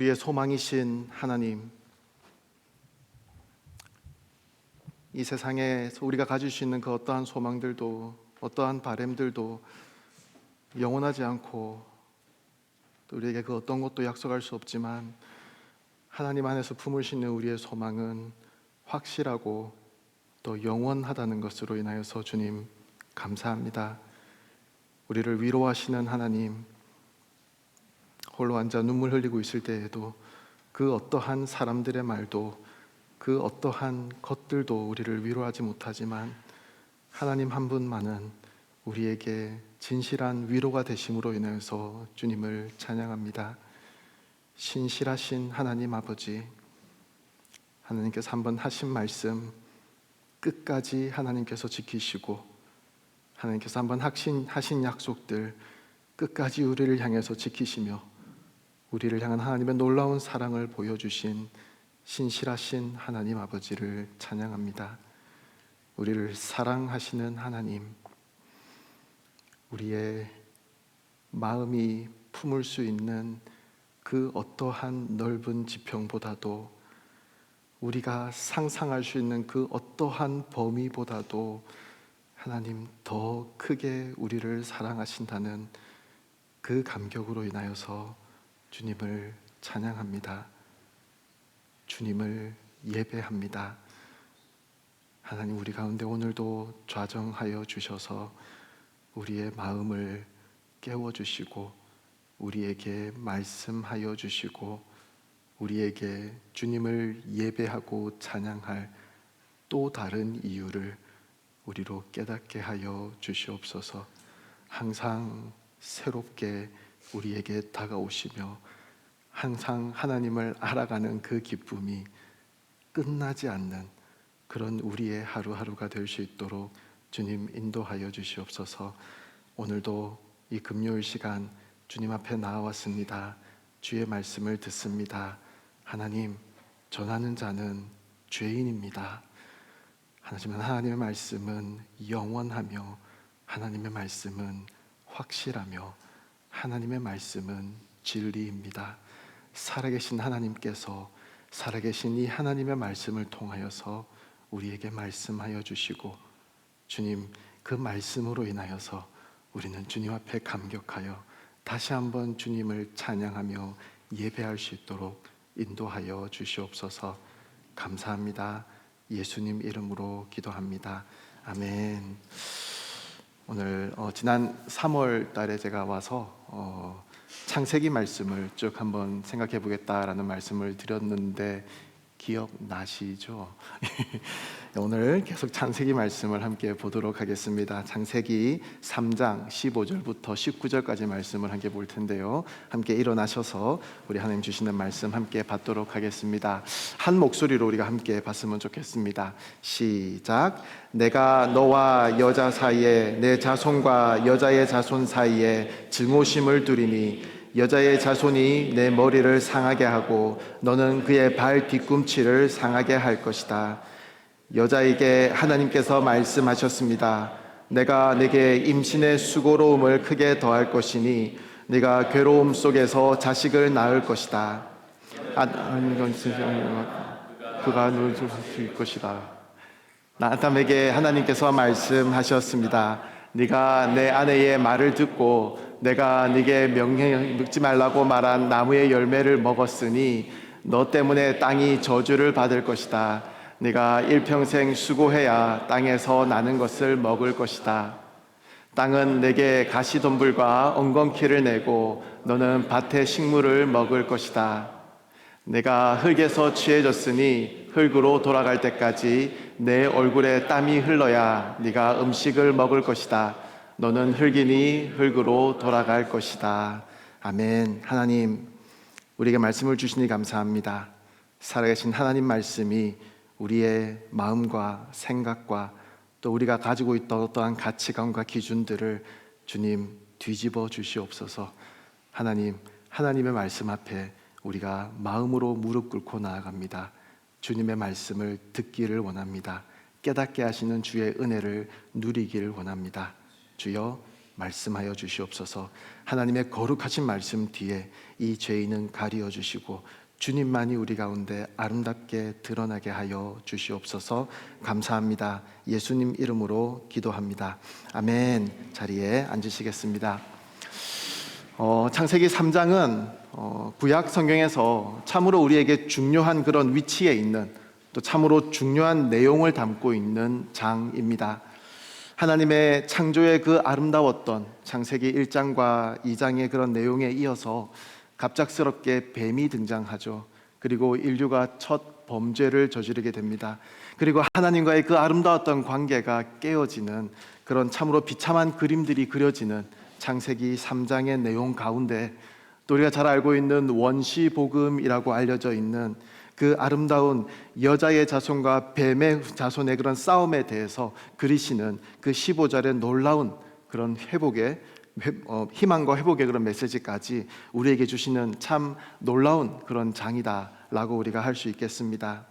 우리의 소망이신 하나님, 이 세상에서 우리가 가질 수 있는 그 어떠한 소망들도, 어떠한 바램들도 영원하지 않고, 또 우리에게 그 어떤 것도 약속할 수 없지만 하나님 안에서 품을 수 있는 우리의 소망은 확실하고 또 영원하다는 것으로 인하여서 주님 감사합니다. 우리를 위로하시는 하나님, 홀로 앉아 눈물 흘리고 있을 때에도 그 어떠한 사람들의 말도, 그 어떠한 것들도 우리를 위로하지 못하지만 하나님 한 분만은 우리에게 진실한 위로가 되심으로 인해서 주님을 찬양합니다. 신실하신 하나님 아버지, 하나님께서 한번 하신 말씀 끝까지 하나님께서 지키시고, 하나님께서 한번 하신 약속들 끝까지 우리를 향해서 지키시며 우리를 향한 하나님의 놀라운 사랑을 보여주신 신실하신 하나님 아버지를 찬양합니다. 우리를 사랑하시는 하나님, 우리의 마음이 품을 수 있는 그 어떠한 넓은 지평보다도, 우리가 상상할 수 있는 그 어떠한 범위보다도 하나님 더 크게 우리를 사랑하신다는 그 감격으로 인하여서 주님을 찬양합니다. 주님을 예배합니다. 하나님, 우리 가운데 오늘도 좌정하여 주셔서 우리의 마음을 깨워주시고 우리에게 말씀하여 주시고 우리에게 주님을 예배하고 찬양할 또 다른 이유를 우리로 깨닫게 하여 주시옵소서. 항상 새롭게 우리에게 다가오시며 항상 하나님을 알아가는 그 기쁨이 끝나지 않는 그런 우리의 하루하루가 될 수 있도록 주님 인도하여 주시옵소서. 오늘도 이 금요일 시간 주님 앞에 나와왔습니다. 주의 말씀을 듣습니다. 하나님, 전하는 자는 죄인입니다. 하지만 하나님의 말씀은 영원하며 하나님의 말씀은 확실하며 하나님의 말씀은 진리입니다. 살아계신 하나님께서 살아계신 이 하나님의 말씀을 통하여서 우리에게 말씀하여 주시고, 주님 그 말씀으로 인하여서 우리는 주님 앞에 감격하여 다시 한번 주님을 찬양하며 예배할 수 있도록 인도하여 주시옵소서. 감사합니다. 예수님 이름으로 기도합니다. 아멘. 오늘 지난 3월 달에 제가 와서 창세기 말씀을 쭉 한번 생각해 보겠다라는 말씀을 드렸는데 기억나시죠? 오늘 계속 창세기 말씀을 함께 보도록 하겠습니다. 창세기 3장 15절부터 19절까지 말씀을 함께 볼 텐데요, 함께 일어나셔서 우리 하나님 주시는 말씀 함께 받도록 하겠습니다. 한 목소리로 우리가 함께 봤으면 좋겠습니다. 시작. 내가 너와 여자 사이에 내 자손과 여자의 자손 사이에 증오심을 두리니 여자의 자손이 내 머리를 상하게 하고 너는 그의 발 뒤꿈치를 상하게 할 것이다. 여자에게 하나님께서 말씀하셨습니다. 내가 내게 임신의 수고로움을 크게 더할 것이니 네가 괴로움 속에서 자식을 낳을 것이다. 그가 누울 수 있을 것이다. 아담에게 하나님께서 말씀하셨습니다. 네가 내 아내의 말을 듣고 내가 네게 명령 먹지 말라고 말한 나무의 열매를 먹었으니 너 때문에 땅이 저주를 받을 것이다. 네가 일평생 수고해야 땅에서 나는 것을 먹을 것이다. 땅은 내게 가시덤불과 엉겅퀴를 내고 너는 밭의 식물을 먹을 것이다. 내가 흙에서 취해졌으니 흙으로 돌아갈 때까지 내 얼굴에 땀이 흘러야 네가 음식을 먹을 것이다. 너는 흙이니 흙으로 돌아갈 것이다. 아멘. 하나님, 우리에게 말씀을 주시니 감사합니다. 살아계신 하나님 말씀이 우리의 마음과 생각과 또 우리가 가지고 있던 어떠한 가치관과 기준들을 주님 뒤집어 주시옵소서. 하나님, 하나님의 말씀 앞에 우리가 마음으로 무릎 꿇고 나아갑니다. 주님의 말씀을 듣기를 원합니다. 깨닫게 하시는 주의 은혜를 누리기를 원합니다. 주여 말씀하여 주시옵소서. 하나님의 거룩하신 말씀 뒤에 이 죄인은 가리어 주시고 주님만이 우리 가운데 아름답게 드러나게 하여 주시옵소서. 감사합니다. 예수님 이름으로 기도합니다. 아멘. 자리에 앉으시겠습니다. 창세기 3장은 구약 성경에서 참으로 우리에게 중요한 그런 위치에 있는, 또 참으로 중요한 내용을 담고 있는 장입니다. 하나님의 창조의 그 아름다웠던 창세기 1장과 2장의 그런 내용에 이어서 갑작스럽게 뱀이 등장하죠. 그리고 인류가 첫 범죄를 저지르게 됩니다. 그리고 하나님과의 그 아름다웠던 관계가 깨어지는 그런 참으로 비참한 그림들이 그려지는 창세기 3장의 내용 가운데, 또 우리가 잘 알고 있는 원시복음이라고 알려져 있는 그 아름다운 여자의 자손과 뱀의 자손의 그런 싸움에 대해서 그리시는 그 15절의 놀라운 그런 희망과 회복의 그런 메시지까지 우리에게 주시는 참 놀라운 그런 장이다라고 우리가 할 수 있겠습니다.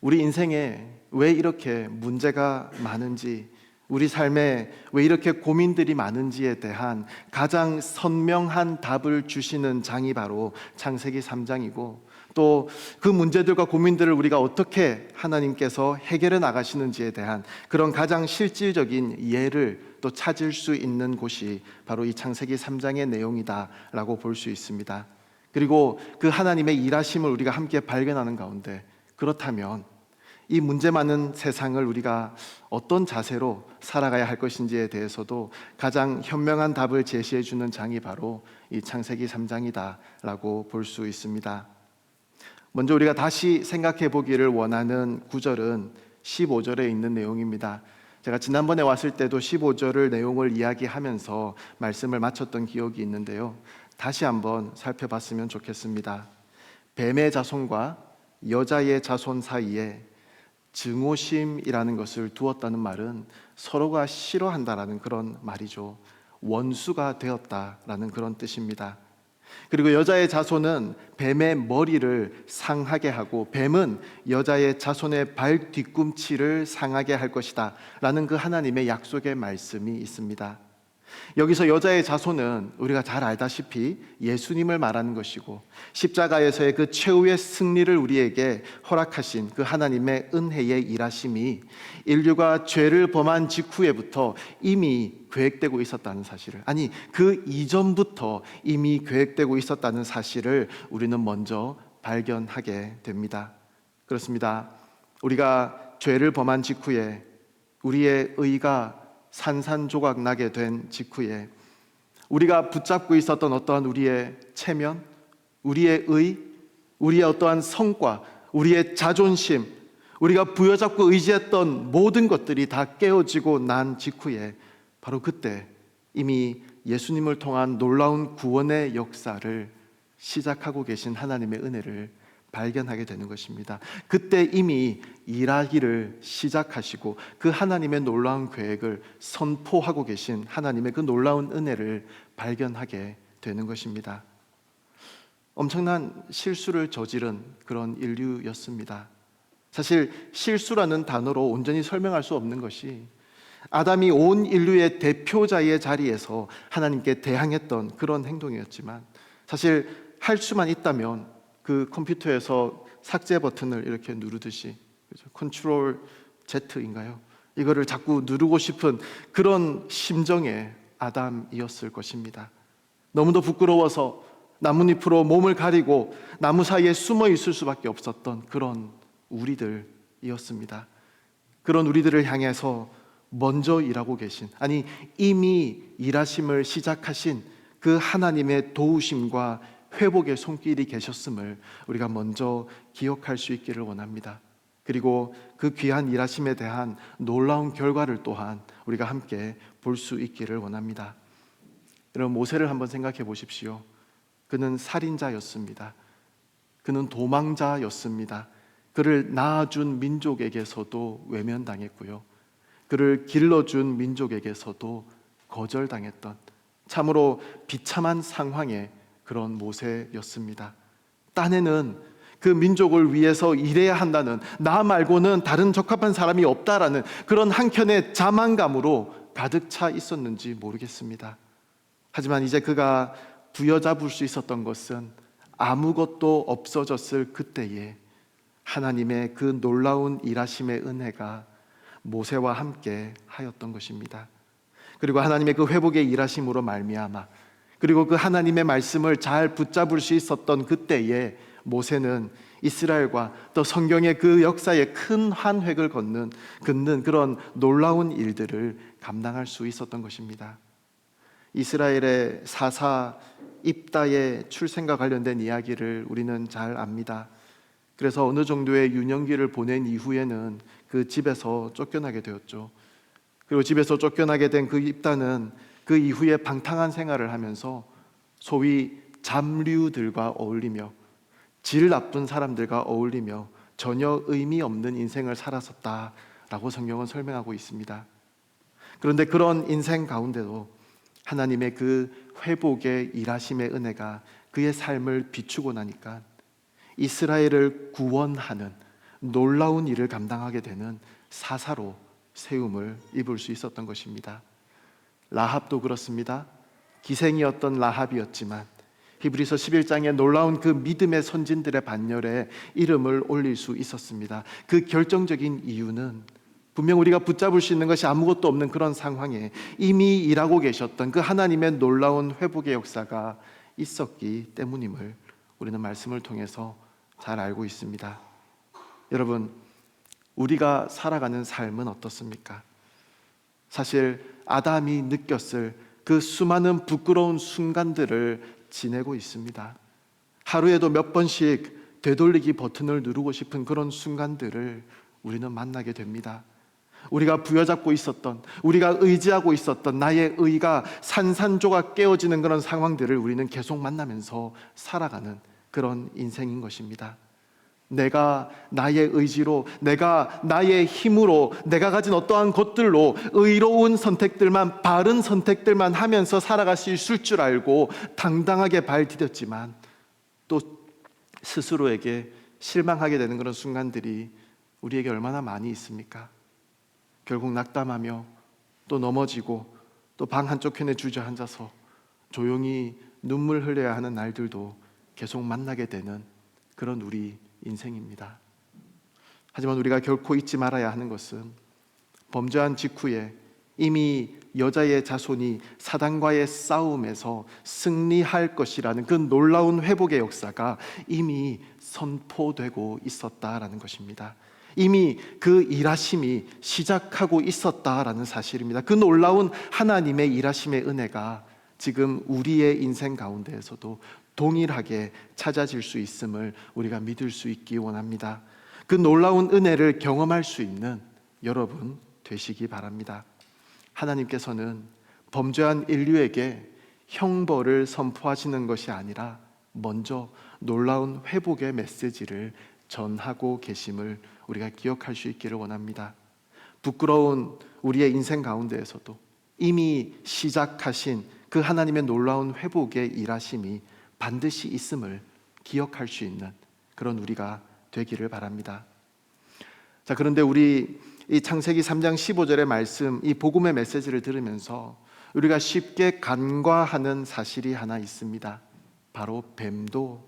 우리 인생에 왜 이렇게 문제가 많은지, 우리 삶에 왜 이렇게 고민들이 많은지에 대한 가장 선명한 답을 주시는 장이 바로 창세기 3장이고, 또 그 문제들과 고민들을 우리가 어떻게 하나님께서 해결해 나가시는지에 대한 그런 가장 실질적인 예를 또 찾을 수 있는 곳이 바로 이 창세기 3장의 내용이다라고 볼 수 있습니다. 그리고 그 하나님의 일하심을 우리가 함께 발견하는 가운데, 그렇다면 이 문제 많은 세상을 우리가 어떤 자세로 살아가야 할 것인지에 대해서도 가장 현명한 답을 제시해 주는 장이 바로 이 창세기 3장이다라고 볼 수 있습니다. 먼저 우리가 다시 생각해 보기를 원하는 구절은 15절에 있는 내용입니다. 제가 지난번에 왔을 때도 15절을 내용을 이야기하면서 말씀을 마쳤던 기억이 있는데요, 다시 한번 살펴봤으면 좋겠습니다. 뱀의 자손과 여자의 자손 사이에 증오심이라는 것을 두었다는 말은 서로가 싫어한다라는 그런 말이죠. 원수가 되었다라는 그런 뜻입니다. 그리고 여자의 자손은 뱀의 머리를 상하게 하고 뱀은 여자의 자손의 발 뒤꿈치를 상하게 할 것이다 라는 그 하나님의 약속의 말씀이 있습니다. 여기서 여자의 자손은 우리가 잘 알다시피 예수님을 말하는 것이고, 십자가에서의 그 최후의 승리를 우리에게 허락하신 그 하나님의 은혜의 일하심이 인류가 죄를 범한 직후에부터 이미 계획되고 있었다는 사실을, 아니 그 이전부터 이미 계획되고 있었다는 사실을 우리는 먼저 발견하게 됩니다. 그렇습니다. 우리가 죄를 범한 직후에 우리의 의가 산산조각 나게 된 직후에 우리가 붙잡고 있었던 어떠한 우리의 체면, 우리의 의, 우리의 어떠한 성과, 우리의 자존심, 우리가 부여잡고 의지했던 모든 것들이 다 깨어지고 난 직후에 바로 그때 이미 예수님을 통한 놀라운 구원의 역사를 시작하고 계신 하나님의 은혜를 발견하게 되는 것입니다. 그때 이미 일하기를 시작하시고 그 하나님의 놀라운 계획을 선포하고 계신 하나님의 그 놀라운 은혜를 발견하게 되는 것입니다. 엄청난 실수를 저지른 그런 인류였습니다. 사실 실수라는 단어로 온전히 설명할 수 없는 것이, 아담이 온 인류의 대표자의 자리에서 하나님께 대항했던 그런 행동이었지만, 사실 할 수만 있다면 그 컴퓨터에서 삭제 버튼을 이렇게 누르듯이, 컨트롤 Z인가요? 이거를 자꾸 누르고 싶은 그런 심정의 아담이었을 것입니다. 너무도 부끄러워서 나뭇잎으로 몸을 가리고 나무 사이에 숨어 있을 수밖에 없었던 그런 우리들이었습니다. 그런 우리들을 향해서 먼저 일하고 계신, 아니 이미 일하심을 시작하신 그 하나님의 도우심과 회복의 손길이 계셨음을 우리가 먼저 기억할 수 있기를 원합니다. 그리고 그 귀한 일하심에 대한 놀라운 결과를 또한 우리가 함께 볼 수 있기를 원합니다. 여러분, 모세를 한번 생각해 보십시오. 그는 살인자였습니다. 그는 도망자였습니다. 그를 낳아준 민족에게서도 외면당했고요, 그를 길러준 민족에게서도 거절당했던 참으로 비참한 상황의 그런 모세였습니다. 딴에는 그 민족을 위해서 일해야 한다는, 나 말고는 다른 적합한 사람이 없다라는 그런 한켠의 자만감으로 가득 차 있었는지 모르겠습니다. 하지만 이제 그가 부여잡을 수 있었던 것은 아무것도 없어졌을 그때에 하나님의 그 놀라운 일하심의 은혜가 모세와 함께 하였던 것입니다. 그리고 하나님의 그 회복의 일하심으로 말미암아, 그리고 그 하나님의 말씀을 잘 붙잡을 수 있었던 그때에 모세는 이스라엘과 또 성경의 그 역사에 큰 한획을 긋는 그런 놀라운 일들을 감당할 수 있었던 것입니다. 이스라엘의 사사 입다의 출생과 관련된 이야기를 우리는 잘 압니다. 그래서 어느 정도의 유년기를 보낸 이후에는 그 집에서 쫓겨나게 되었죠. 그리고 집에서 쫓겨나게 된 그 입다는 그 이후에 방탕한 생활을 하면서 소위 잡류들과 어울리며 질 나쁜 사람들과 어울리며 전혀 의미 없는 인생을 살았었다라고 성경은 설명하고 있습니다. 그런데 그런 인생 가운데도 하나님의 그 회복의 일하심의 은혜가 그의 삶을 비추고 나니까 이스라엘을 구원하는 놀라운 일을 감당하게 되는 사사로 세움을 입을 수 있었던 것입니다. 라합도 그렇습니다. 기생이었던 라합이었지만 히브리서 11장에 놀라운 그 믿음의 선진들의 반열에 이름을 올릴 수 있었습니다. 그 결정적인 이유는 분명 우리가 붙잡을 수 있는 것이 아무것도 없는 그런 상황에 이미 일하고 계셨던 그 하나님의 놀라운 회복의 역사가 있었기 때문임을 우리는 말씀을 통해서 잘 알고 있습니다. 여러분, 우리가 살아가는 삶은 어떻습니까? 사실 아담이 느꼈을 그 수많은 부끄러운 순간들을 지내고 있습니다. 하루에도 몇 번씩 되돌리기 버튼을 누르고 싶은 그런 순간들을 우리는 만나게 됩니다. 우리가 부여잡고 있었던, 우리가 의지하고 있었던 나의 의가 산산조각 깨어지는 그런 상황들을 우리는 계속 만나면서 살아가는 그런 인생인 것입니다. 내가 나의 의지로, 내가 나의 힘으로, 내가 가진 어떠한 것들로 의로운 선택들만, 바른 선택들만 하면서 살아갈 수 있을 줄 알고 당당하게 발 디뎠지만 또 스스로에게 실망하게 되는 그런 순간들이 우리에게 얼마나 많이 있습니까? 결국 낙담하며 또 넘어지고 또 방 한쪽 편에 주저앉아서 조용히 눈물 흘려야 하는 날들도 계속 만나게 되는 그런 우리 인생입니다. 하지만 우리가 결코 잊지 말아야 하는 것은 범죄한 직후에 이미 여자의 자손이 사단과의 싸움에서 승리할 것이라는 그 놀라운 회복의 역사가 이미 선포되고 있었다라는 것입니다. 이미 그 일하심이 시작하고 있었다라는 사실입니다. 그 놀라운 하나님의 일하심의 은혜가 지금 우리의 인생 가운데에서도 동일하게 찾아질 수 있음을 우리가 믿을 수 있기 원합니다. 그 놀라운 은혜를 경험할 수 있는 여러분 되시기 바랍니다. 하나님께서는 범죄한 인류에게 형벌을 선포하시는 것이 아니라 먼저 놀라운 회복의 메시지를 전하고 계심을 우리가 기억할 수 있기를 원합니다. 부끄러운 우리의 인생 가운데에서도 이미 시작하신 그 하나님의 놀라운 회복의 일하심이 반드시 있음을 기억할 수 있는 그런 우리가 되기를 바랍니다. 자, 그런데 우리 이 창세기 3장 15절의 말씀, 이 복음의 메시지를 들으면서 우리가 쉽게 간과하는 사실이 하나 있습니다. 바로 뱀도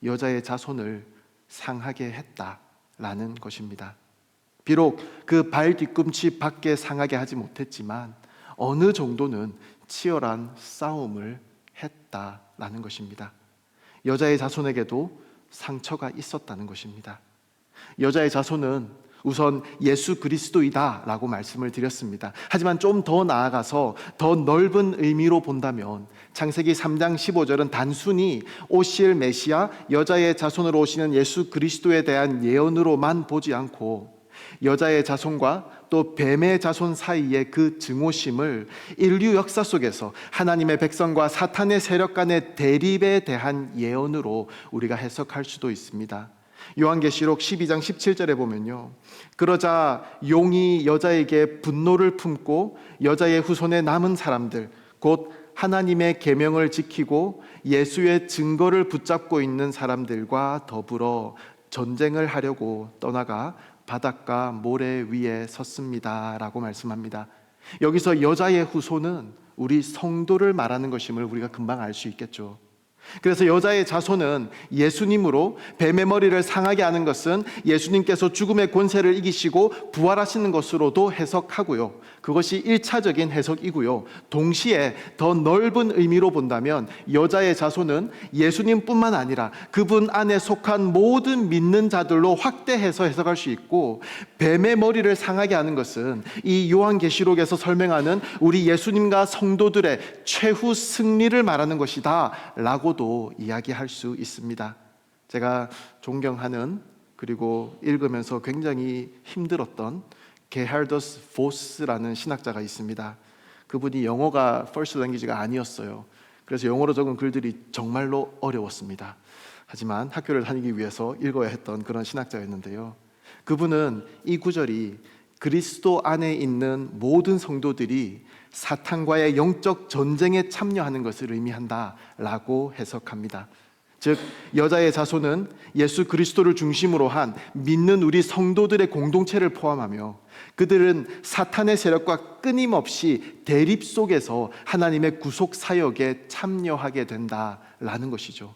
여자의 자손을 상하게 했다라는 것입니다. 비록 그 발 뒤꿈치 밖에 상하게 하지 못했지만 어느 정도는 치열한 싸움을 했다라는 것입니다. 여자의 자손에게도 상처가 있었다는 것입니다. 여자의 자손은 우선 예수 그리스도이다 라고 말씀을 드렸습니다. 하지만 좀 더 나아가서 더 넓은 의미로 본다면 창세기 3장 15절은 단순히 오실 메시아, 여자의 자손으로 오시는 예수 그리스도에 대한 예언으로만 보지 않고 여자의 자손과 또 뱀의 자손 사이의 그 증오심을 인류 역사 속에서 하나님의 백성과 사탄의 세력 간의 대립에 대한 예언으로 우리가 해석할 수도 있습니다. 요한계시록 12장 17절에 보면요, 그러자 용이 여자에게 분노를 품고 여자의 후손에 남은 사람들, 곧 하나님의 계명을 지키고 예수의 증거를 붙잡고 있는 사람들과 더불어 전쟁을 하려고 떠나가 바닷가 모래 위에 섰습니다 라고 말씀합니다. 여기서 여자의 후손은 우리 성도를 말하는 것임을 우리가 금방 알 수 있겠죠. 그래서 여자의 자손은 예수님으로 뱀의 머리를 상하게 하는 것은 예수님께서 죽음의 권세를 이기시고 부활하시는 것으로도 해석하고요. 그것이 1차적인 해석이고요. 동시에 더 넓은 의미로 본다면 여자의 자손은 예수님뿐만 아니라 그분 안에 속한 모든 믿는 자들로 확대해서 해석할 수 있고, 뱀의 머리를 상하게 하는 것은 이 요한계시록에서 설명하는 우리 예수님과 성도들의 최후 승리를 말하는 것이다 라고도 이야기할 수 있습니다. 제가 존경하는, 그리고 읽으면서 굉장히 힘들었던 게하르더스 보스라는 신학자가 있습니다. 그분이 영어가 first language가 아니었어요. 그래서 영어로 적은 글들이 정말로 어려웠습니다. 하지만 학교를 다니기 위해서 읽어야 했던 그런 신학자였는데요. 그분은 이 구절이 그리스도 안에 있는 모든 성도들이 사탄과의 영적 전쟁에 참여하는 것을 의미한다라고 해석합니다. 즉, 여자의 자손은 예수 그리스도를 중심으로 한 믿는 우리 성도들의 공동체를 포함하며, 그들은 사탄의 세력과 끊임없이 대립 속에서 하나님의 구속 사역에 참여하게 된다라는 것이죠.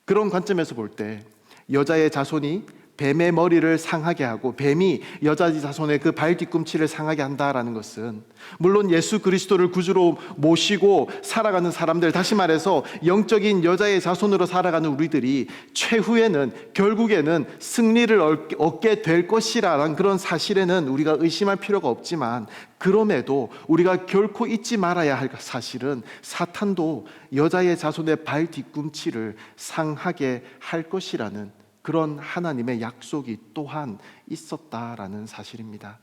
그런 관점에서 볼 때 여자의 자손이 뱀의 머리를 상하게 하고 뱀이 여자의 자손의 그 발 뒤꿈치를 상하게 한다라는 것은, 물론 예수 그리스도를 구주로 모시고 살아가는 사람들, 다시 말해서 영적인 여자의 자손으로 살아가는 우리들이 최후에는, 결국에는 승리를 얻게 될 것이라는 그런 사실에는 우리가 의심할 필요가 없지만, 그럼에도 우리가 결코 잊지 말아야 할 사실은 사탄도 여자의 자손의 발 뒤꿈치를 상하게 할 것이라는 그런 하나님의 약속이 또한 있었다라는 사실입니다.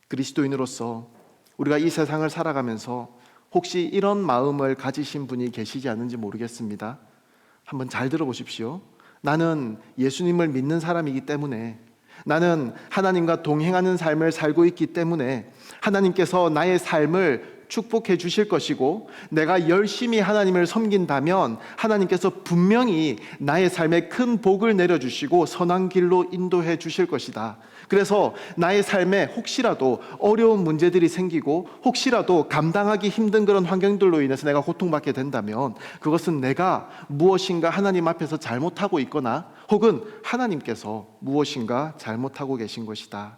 그리스도인으로서 우리가 이 세상을 살아가면서 혹시 이런 마음을 가지신 분이 계시지 않는지 모르겠습니다. 한번 잘 들어보십시오. 나는 예수님을 믿는 사람이기 때문에, 나는 하나님과 동행하는 삶을 살고 있기 때문에 하나님께서 나의 삶을 축복해 주실 것이고, 내가 열심히 하나님을 섬긴다면 하나님께서 분명히 나의 삶에 큰 복을 내려주시고 선한 길로 인도해 주실 것이다. 그래서 나의 삶에 혹시라도 어려운 문제들이 생기고 혹시라도 감당하기 힘든 그런 환경들로 인해서 내가 고통받게 된다면 그것은 내가 무엇인가 하나님 앞에서 잘못하고 있거나 혹은 하나님께서 무엇인가 잘못하고 계신 것이다.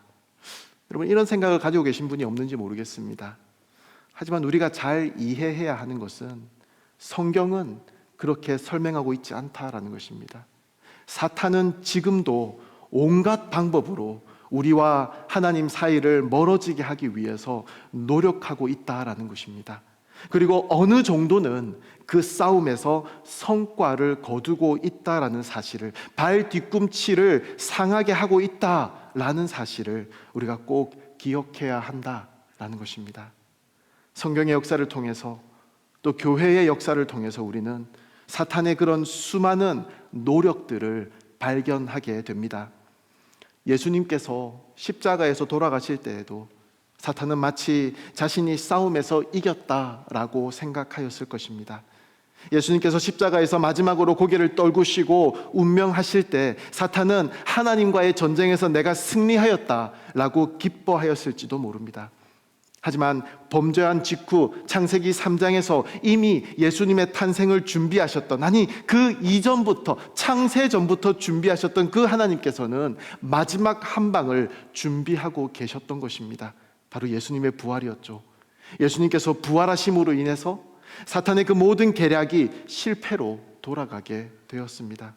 여러분, 이런 생각을 가지고 계신 분이 없는지 모르겠습니다. 하지만 우리가 잘 이해해야 하는 것은 성경은 그렇게 설명하고 있지 않다라는 것입니다. 사탄은 지금도 온갖 방법으로 우리와 하나님 사이를 멀어지게 하기 위해서 노력하고 있다라는 것입니다. 그리고 어느 정도는 그 싸움에서 성과를 거두고 있다라는 사실을, 발 뒤꿈치를 상하게 하고 있다라는 사실을 우리가 꼭 기억해야 한다라는 것입니다. 성경의 역사를 통해서, 또 교회의 역사를 통해서 우리는 사탄의 그런 수많은 노력들을 발견하게 됩니다. 예수님께서 십자가에서 돌아가실 때에도 사탄은 마치 자신이 싸움에서 이겼다라고 생각하였을 것입니다. 예수님께서 십자가에서 마지막으로 고개를 떨구시고 운명하실 때 사탄은 하나님과의 전쟁에서 내가 승리하였다라고 기뻐하였을지도 모릅니다. 하지만 범죄한 직후 창세기 3장에서 이미 예수님의 탄생을 준비하셨던, 아니 그 이전부터, 창세 전부터 준비하셨던 그 하나님께서는 마지막 한 방을 준비하고 계셨던 것입니다. 바로 예수님의 부활이었죠. 예수님께서 부활하심으로 인해서 사탄의 그 모든 계략이 실패로 돌아가게 되었습니다.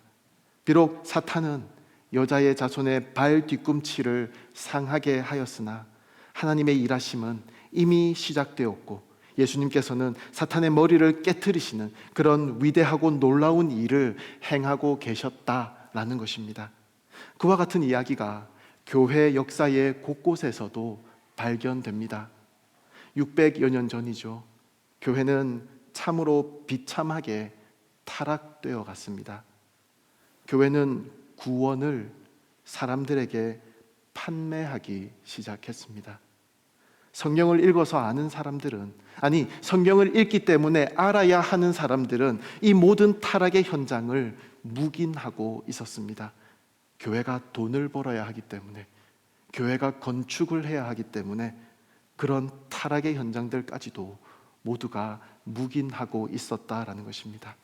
비록 사탄은 여자의 자손의 발 뒤꿈치를 상하게 하였으나 하나님의 일하심은 이미 시작되었고, 예수님께서는 사탄의 머리를 깨트리시는 그런 위대하고 놀라운 일을 행하고 계셨다라는 것입니다. 그와 같은 이야기가 교회 역사의 곳곳에서도 발견됩니다. 600여 년 전이죠. 교회는 참으로 비참하게 타락되어 갔습니다. 교회는 구원을 사람들에게 판매하기 시작했습니다. 성경을 읽어서 아는 사람들은, 아니 성경을 읽기 때문에 알아야 하는 사람들은 이 모든 타락의 현장을 묵인하고 있었습니다. 교회가 돈을 벌어야 하기 때문에, 교회가 건축을 해야 하기 때문에 그런 타락의 현장들까지도 모두가 묵인하고 있었다라는 것입니다.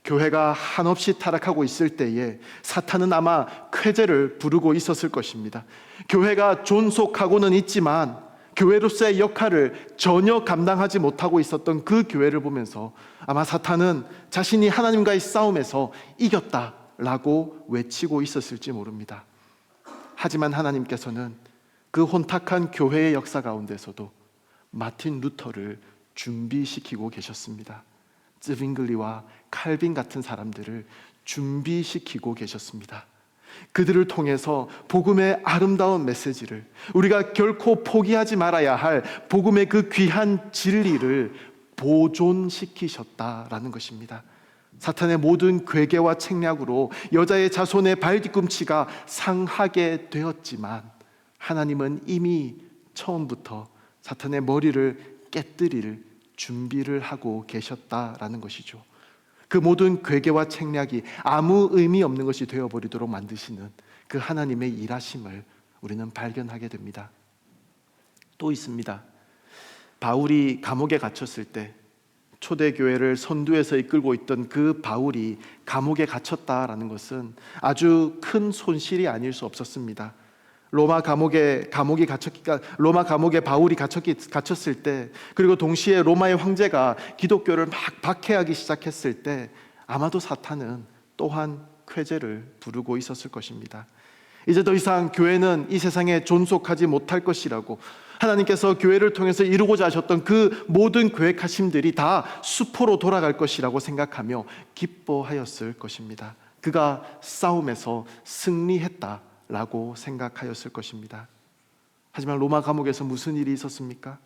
교회가 한없이 타락하고 있을 때에 사탄은 아마 쾌재를 부르고 있었을 것입니다. 교회가 존속하고는 있지만 교회로서의 역할을 전혀 감당하지 못하고 있었던 그 교회를 보면서 아마 사탄은 자신이 하나님과의 싸움에서 이겼다라고 외치고 있었을지 모릅니다. 하지만 하나님께서는 그 혼탁한 교회의 역사 가운데서도 마틴 루터를 준비시키고 계셨습니다. 쯔빙글리와 칼빈 같은 사람들을 준비시키고 계셨습니다. 그들을 통해서 복음의 아름다운 메시지를, 우리가 결코 포기하지 말아야 할 복음의 그 귀한 진리를 보존시키셨다라는 것입니다. 사탄의 모든 괴계와 책략으로 여자의 자손의 발 뒤꿈치가 상하게 되었지만 하나님은 이미 처음부터 사탄의 머리를 깨뜨릴 준비를 하고 계셨다라는 것이죠. 그 모든 괴계와 책략이 아무 의미 없는 것이 되어버리도록 만드시는 그 하나님의 일하심을 우리는 발견하게 됩니다. 또 있습니다. 바울이 감옥에 갇혔을 때 초대교회를 선두에서 이끌고 있던 그 바울이 감옥에 갇혔다라는 것은 아주 큰 손실이 아닐 수 없었습니다. 로마 감옥에 바울이 갇혔을 때, 그리고 동시에 로마의 황제가 기독교를 막 박해하기 시작했을 때 아마도 사탄은 또한 쾌재를 부르고 있었을 것입니다. 이제 더 이상 교회는 이 세상에 존속하지 못할 것이라고, 하나님께서 교회를 통해서 이루고자 하셨던 그 모든 계획하심들이 다 수포로 돌아갈 것이라고 생각하며 기뻐하였을 것입니다. 그가 싸움에서 승리했다라고 생각하였을 것입니다. 하지만 로마 감옥에서 무슨 일이 있었습니까?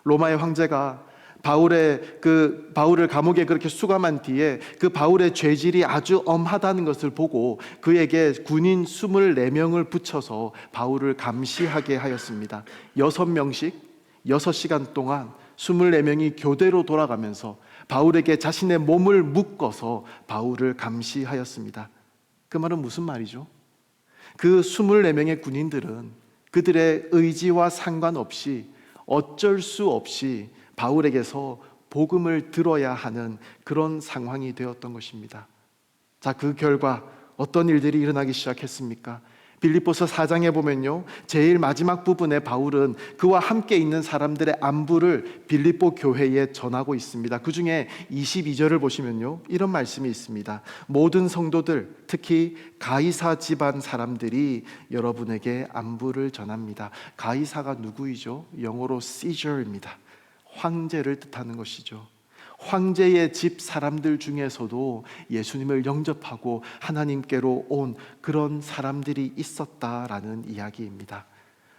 로마의 황제가 바울을 감옥에 그렇게 수감한 뒤에 그 바울의 죄질이 아주 엄하다는 것을 보고 그에게 군인 24명을 붙여서 바울을 감시하게 하였습니다. 6명씩 6시간 동안 24명이 교대로 돌아가면서 바울에게 자신의 몸을 묶어서 바울을 감시하였습니다. 그 말은 무슨 말이죠? 그 24명의 군인들은 그들의 의지와 상관없이 어쩔 수 없이 바울에게서 복음을 들어야 하는 그런 상황이 되었던 것입니다. 자, 그 결과 어떤 일들이 일어나기 시작했습니까? 빌립보서 4장에 보면요, 제일 마지막 부분에 바울은 그와 함께 있는 사람들의 안부를 빌립보 교회에 전하고 있습니다. 그 중에 22절을 보시면요, 이런 말씀이 있습니다. 모든 성도들, 특히 가이사 집안 사람들이 여러분에게 안부를 전합니다. 가이사가 누구이죠? 영어로 Caesar입니다. 황제를 뜻하는 것이죠. 황제의 집 사람들 중에서도 예수님을 영접하고 하나님께로 온 그런 사람들이 있었다라는 이야기입니다.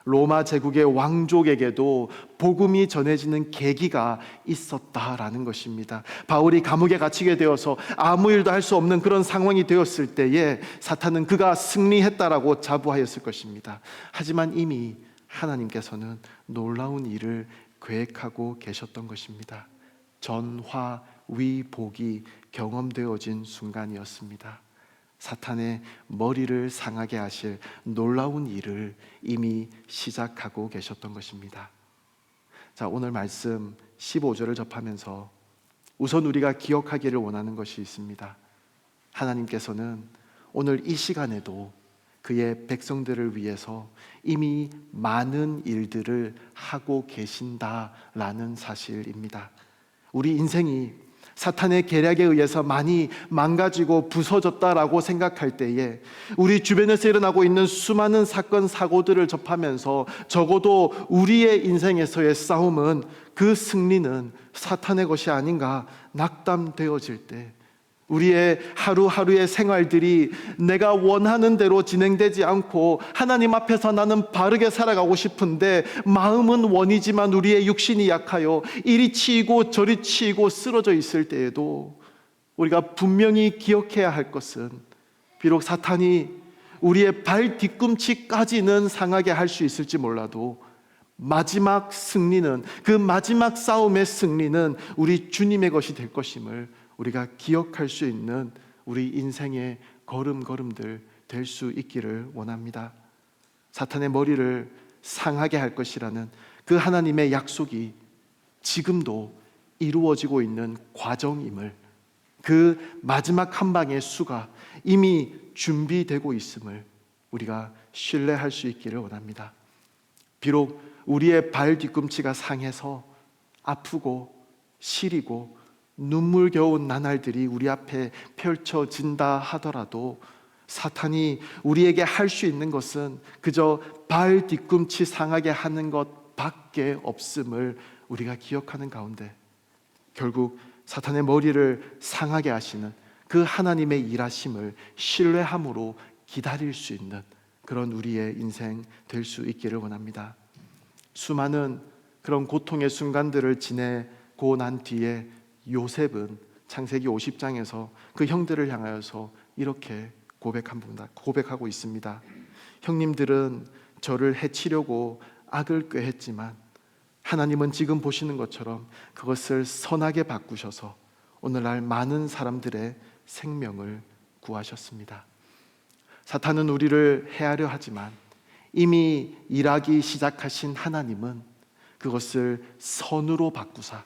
로마 제국의 왕족에게도 복음이 전해지는 계기가 있었다라는 것입니다. 바울이 감옥에 갇히게 되어서 아무 일도 할 수 없는 그런 상황이 되었을 때에 사탄은 그가 승리했다라고 자부하였을 것입니다. 하지만 이미 하나님께서는 놀라운 일을 계획하고 계셨던 것입니다. 전화위복이 경험되어진 순간이었습니다. 사탄의 머리를 상하게 하실 놀라운 일을 이미 시작하고 계셨던 것입니다. 자, 오늘 말씀 15절을 접하면서 우선 우리가 기억하기를 원하는 것이 있습니다. 하나님께서는 오늘 이 시간에도 그의 백성들을 위해서 이미 많은 일들을 하고 계신다라는 사실입니다. 우리 인생이 사탄의 계략에 의해서 많이 망가지고 부서졌다라고 생각할 때에 우리 주변에서 일어나고 있는 수많은 사건 사고들을 접하면서 적어도 우리의 인생에서의 싸움은, 그 승리는 사탄의 것이 아닌가 낙담되어질 때, 우리의 하루하루의 생활들이 내가 원하는 대로 진행되지 않고 하나님 앞에서 나는 바르게 살아가고 싶은데 마음은 원이지만 우리의 육신이 약하여 이리 치이고 저리 치이고 쓰러져 있을 때에도 우리가 분명히 기억해야 할 것은, 비록 사탄이 우리의 발 뒤꿈치까지는 상하게 할 수 있을지 몰라도 마지막 승리는, 그 마지막 싸움의 승리는 우리 주님의 것이 될 것임을 우리가 기억할 수 있는 우리 인생의 걸음걸음들 될 수 있기를 원합니다. 사탄의 머리를 상하게 할 것이라는 그 하나님의 약속이 지금도 이루어지고 있는 과정임을, 그 마지막 한 방의 수가 이미 준비되고 있음을 우리가 신뢰할 수 있기를 원합니다. 비록 우리의 발 뒤꿈치가 상해서 아프고 시리고 눈물겨운 나날들이 우리 앞에 펼쳐진다 하더라도 사탄이 우리에게 할 수 있는 것은 그저 발 뒤꿈치 상하게 하는 것밖에 없음을 우리가 기억하는 가운데, 결국 사탄의 머리를 상하게 하시는 그 하나님의 일하심을 신뢰함으로 기다릴 수 있는 그런 우리의 인생 될 수 있기를 원합니다. 수많은 그런 고통의 순간들을 지내고 난 뒤에 요셉은 창세기 50장에서 그 형들을 향하여서 이렇게 고백하고 있습니다. 형님들은 저를 해치려고 악을 꾀했지만 하나님은 지금 보시는 것처럼 그것을 선하게 바꾸셔서 오늘날 많은 사람들의 생명을 구하셨습니다. 사탄은 우리를 해하려 하지만 이미 일하기 시작하신 하나님은 그것을 선으로 바꾸사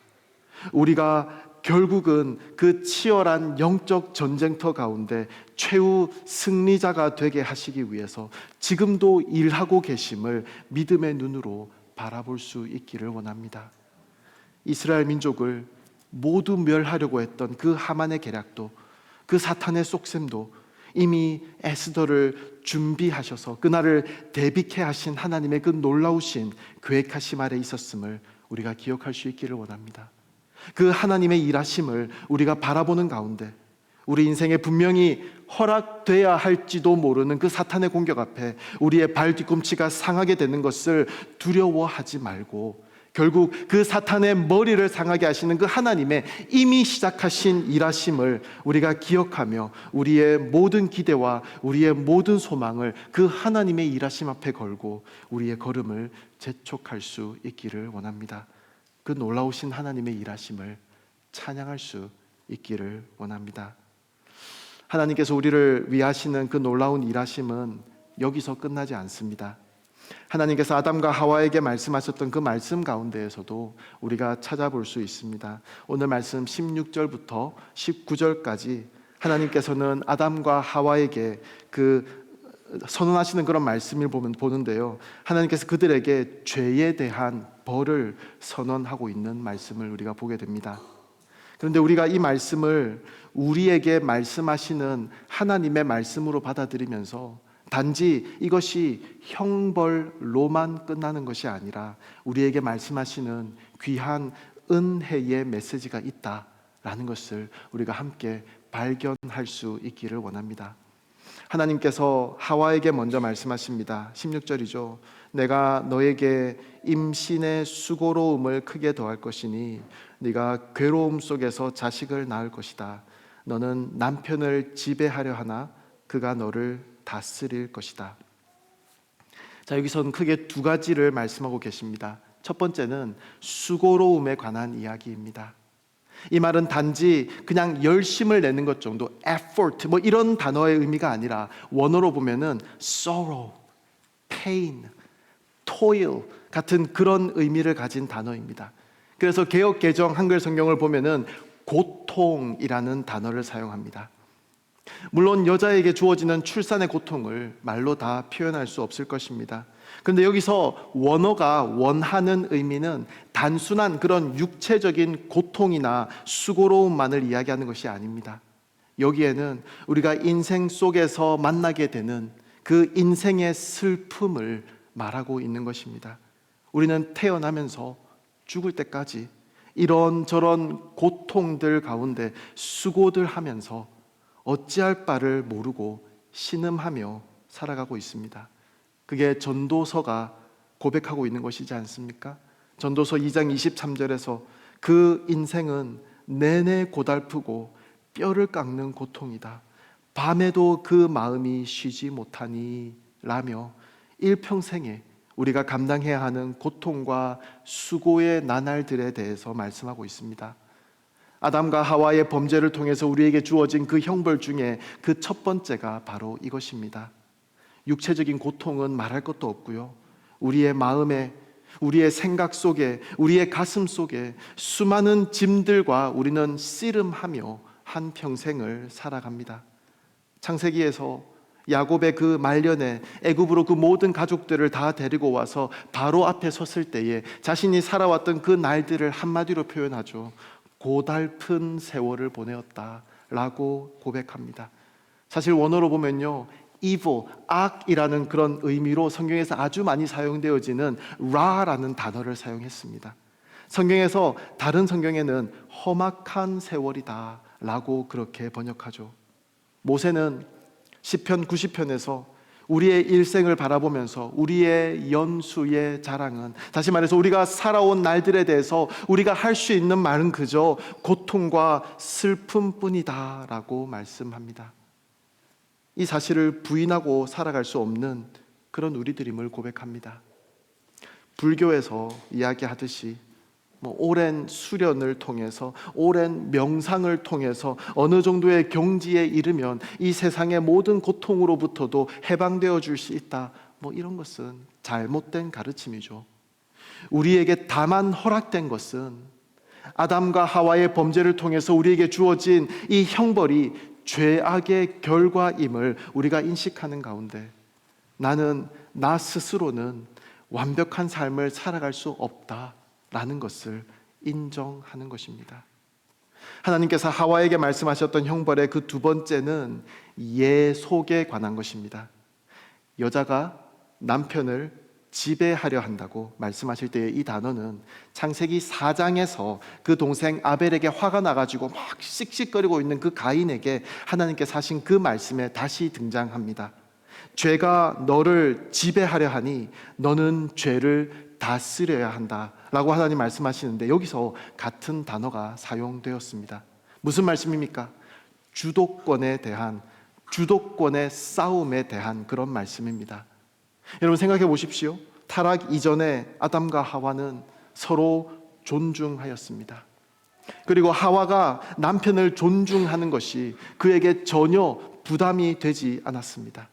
우리가 결국은 그 치열한 영적 전쟁터 가운데 최후 승리자가 되게 하시기 위해서 지금도 일하고 계심을 믿음의 눈으로 바라볼 수 있기를 원합니다. 이스라엘 민족을 모두 멸하려고 했던 그 하만의 계략도, 그 사탄의 쏙셈도 이미 에스더를 준비하셔서 그날을 대비케 하신 하나님의 그 놀라우신 계획하심 아래 있었음을 우리가 기억할 수 있기를 원합니다. 그 하나님의 일하심을 우리가 바라보는 가운데 우리 인생에 분명히 허락돼야 할지도 모르는 그 사탄의 공격 앞에 우리의 발 뒤꿈치가 상하게 되는 것을 두려워하지 말고, 결국 그 사탄의 머리를 상하게 하시는 그 하나님의 이미 시작하신 일하심을 우리가 기억하며 우리의 모든 기대와 우리의 모든 소망을 그 하나님의 일하심 앞에 걸고 우리의 걸음을 재촉할 수 있기를 원합니다. 그 놀라우신 하나님의 일하심을 찬양할 수 있기를 원합니다. 하나님께서 우리를 위하시는 그 놀라운 일하심은 여기서 끝나지 않습니다. 하나님께서 아담과 하와에게 말씀하셨던 그 말씀 가운데에서도 우리가 찾아볼 수 있습니다. 오늘 말씀 16절부터 19절까지 하나님께서는 아담과 하와에게 그 선언하시는 그런 말씀을 보는데요, 하나님께서 그들에게 죄에 대한 벌을 선언하고 있는 말씀을 우리가 보게 됩니다. 그런데 우리가 이 말씀을 우리에게 말씀하시는 하나님의 말씀으로 받아들이면서 단지 이것이 형벌로만 끝나는 것이 아니라 우리에게 말씀하시는 귀한 은혜의 메시지가 있다라는 것을 우리가 함께 발견할 수 있기를 원합니다. 하나님께서 하와에게 먼저 말씀하십니다. 16절이죠. 내가 너에게 임신의 수고로움을 크게 더할 것이니 네가 괴로움 속에서 자식을 낳을 것이다. 너는 남편을 지배하려 하나 그가 너를 다스릴 것이다. 자, 여기서는 크게 두 가지를 말씀하고 계십니다. 첫 번째는 수고로움에 관한 이야기입니다. 이 말은 단지 그냥 열심을 내는 것 정도, effort 뭐 이런 단어의 의미가 아니라 원어로 보면은 sorrow, pain, toil 같은 그런 의미를 가진 단어입니다. 그래서 개역 개정 한글 성경을 보면은 고통이라는 단어를 사용합니다. 물론 여자에게 주어지는 출산의 고통을 말로 다 표현할 수 없을 것입니다. 그런데 여기서 원어가 원하는 의미는 단순한 그런 육체적인 고통이나 수고로움만을 이야기하는 것이 아닙니다. 여기에는 우리가 인생 속에서 만나게 되는 그 인생의 슬픔을 말하고 있는 것입니다. 우리는 태어나면서 죽을 때까지 이런저런 고통들 가운데 수고들 하면서 어찌할 바를 모르고 신음하며 살아가고 있습니다. 그게 전도서가 고백하고 있는 것이지 않습니까? 전도서 2장 23절에서 그 인생은 내내 고달프고 뼈를 깎는 고통이다. 밤에도 그 마음이 쉬지 못하니 라며 일평생에 우리가 감당해야 하는 고통과 수고의 나날들에 대해서 말씀하고 있습니다. 아담과 하와의 범죄를 통해서 우리에게 주어진 그 형벌 중에 그 첫 번째가 바로 이것입니다. 육체적인 고통은 말할 것도 없고요, 우리의 마음에, 우리의 생각 속에, 우리의 가슴 속에 수많은 짐들과 우리는 씨름하며 한 평생을 살아갑니다. 창세기에서 야곱의 그 말년에 애굽으로 그 모든 가족들을 다 데리고 와서 바로 앞에 섰을 때에 자신이 살아왔던 그 날들을 한마디로 표현하죠. 고달픈 세월을 보내었다라고 고백합니다. 사실 원어로 보면요, evil, 악이라는 그런 의미로 성경에서 아주 많이 사용되어지는 라라는 단어를 사용했습니다. 성경에서, 다른 성경에는 험악한 세월이다 라고 그렇게 번역하죠. 모세는 시편 90편에서 우리의 일생을 바라보면서 우리의 연수의 자랑은, 다시 말해서 우리가 살아온 날들에 대해서 우리가 할 수 있는 말은 그저 고통과 슬픔뿐이다 라고 말씀합니다. 이 사실을 부인하고 살아갈 수 없는 그런 우리들임을 고백합니다. 불교에서 이야기하듯이 오랜 수련을 통해서, 오랜 명상을 통해서 어느 정도의 경지에 이르면 이 세상의 모든 고통으로부터도 해방되어 줄 수 있다, 이런 것은 잘못된 가르침이죠. 우리에게 다만 허락된 것은 아담과 하와의 범죄를 통해서 우리에게 주어진 이 형벌이 죄악의 결과임을 우리가 인식하는 가운데, 나는 나 스스로는 완벽한 삶을 살아갈 수 없다라는 것을 인정하는 것입니다. 하나님께서 하와에게 말씀하셨던 형벌의 그 두 번째는 예속에 관한 것입니다. 여자가 남편을 지배하려 한다고 말씀하실 때의 이 단어는 창세기 4장에서 그 동생 아벨에게 화가 나가지고 막 씩씩거리고 있는 그 가인에게 하나님께서 하신 그 말씀에 다시 등장합니다. 죄가 너를 지배하려 하니 너는 죄를 다스려야 한다 라고 하나님 말씀하시는데, 여기서 같은 단어가 사용되었습니다. 무슨 말씀입니까? 주도권의 싸움에 대한 그런 말씀입니다. 여러분 생각해 보십시오. 타락 이전에 아담과 하와는 서로 존중하였습니다. 그리고 하와가 남편을 존중하는 것이 그에게 전혀 부담이 되지 않았습니다.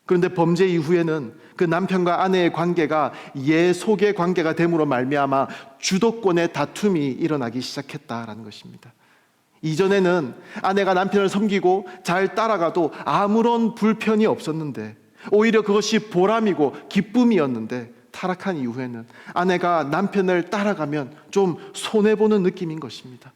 그런데 범죄 이후에는 그 남편과 아내의 관계가 예속의 관계가 됨으로 말미암아 주도권의 다툼이 일어나기 시작했다라는 것입니다. 이전에는 아내가 남편을 섬기고 잘 따라가도 아무런 불편이 없었는데, 오히려 그것이 보람이고 기쁨이었는데, 타락한 이후에는 아내가 남편을 따라가면 좀 손해보는 느낌인 것입니다.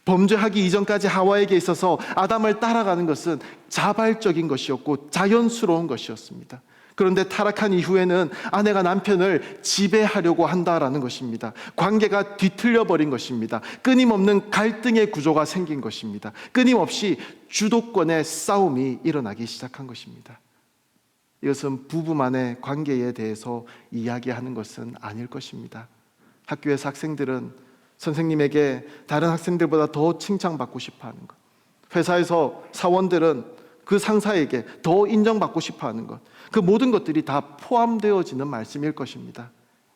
범죄하기 이전까지 하와에게 있어서 아담을 따라가는 것은 자발적인 것이었고 자연스러운 것이었습니다. 그런데 타락한 이후에는 아내가 남편을 지배하려고 한다라는 것입니다. 관계가 뒤틀려 버린 것입니다. 끊임없는 갈등의 구조가 생긴 것입니다. 끊임없이 주도권의 싸움이 일어나기 시작한 것입니다. 이것은 부부만의 관계에 대해서 이야기하는 것은 아닐 것입니다. 학교에서 학생들은 선생님에게 다른 학생들보다 더 칭찬받고 싶어 하는 것, 회사에서 사원들은 그 상사에게 더 인정받고 싶어 하는 것, 그 모든 것들이 다 포함되어지는 말씀일 것입니다.